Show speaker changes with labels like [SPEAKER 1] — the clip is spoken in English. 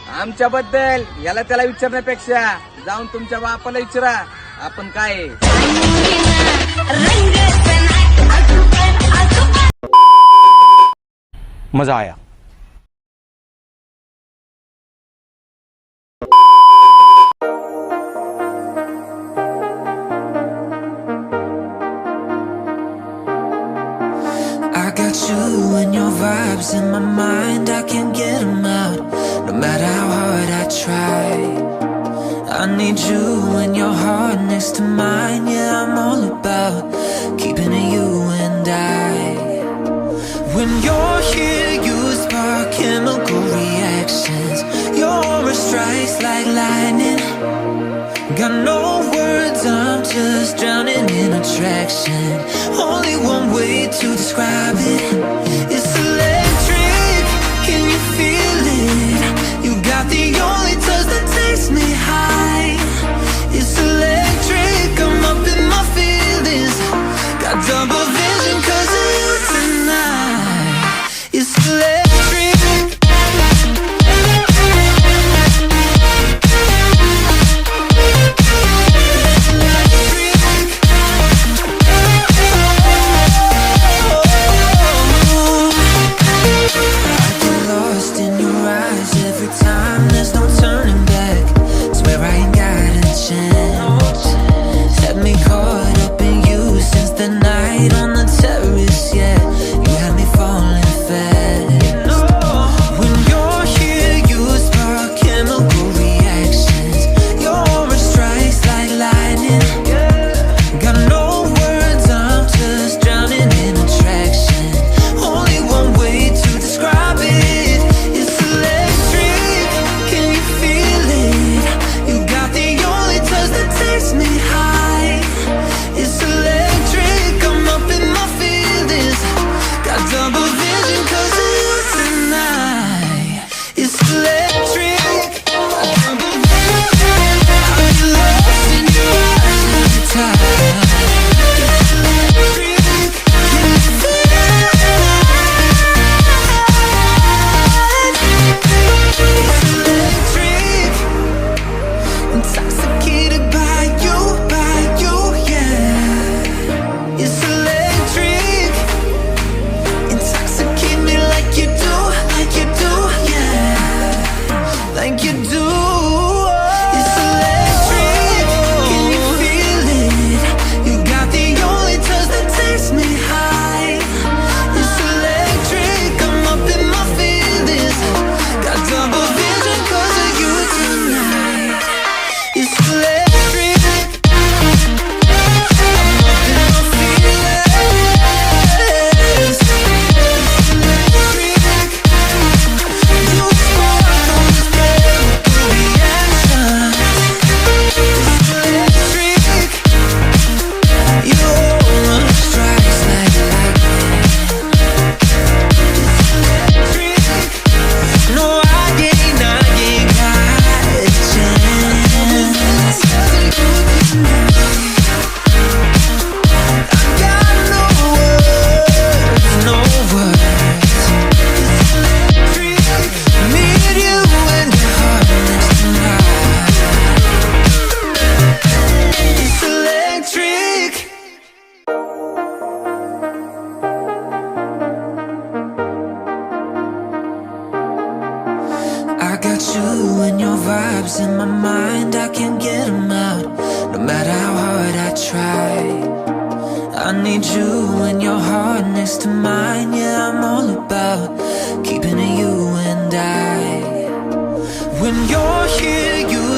[SPEAKER 1] आमच्याबद्दल याला त्याला विचारण्यापेक्षा जाऊन तुमच्या बापाला विचारा आपण काय आहे.
[SPEAKER 2] मजा आया.
[SPEAKER 3] I got you and your vibes in my mind, I can't get them out, no matter how hard I try. I need you and your heart next to mine, yeah, I'm all about keeping it you and I. When you're here, you spark chemical reactions, your aura strikes like lightning. Got no words, I'm just drowning in attraction. Only one way to describe it. It's electric, can you feel it? You got the only touch that takes me high. It's electric, I'm up in my feelings. Got double vision 'cause of you tonight. It's electric. I got you and your vibes in my mind, I can't get them out, no matter how hard I try. I need you and your heart next to mine, yeah, I'm all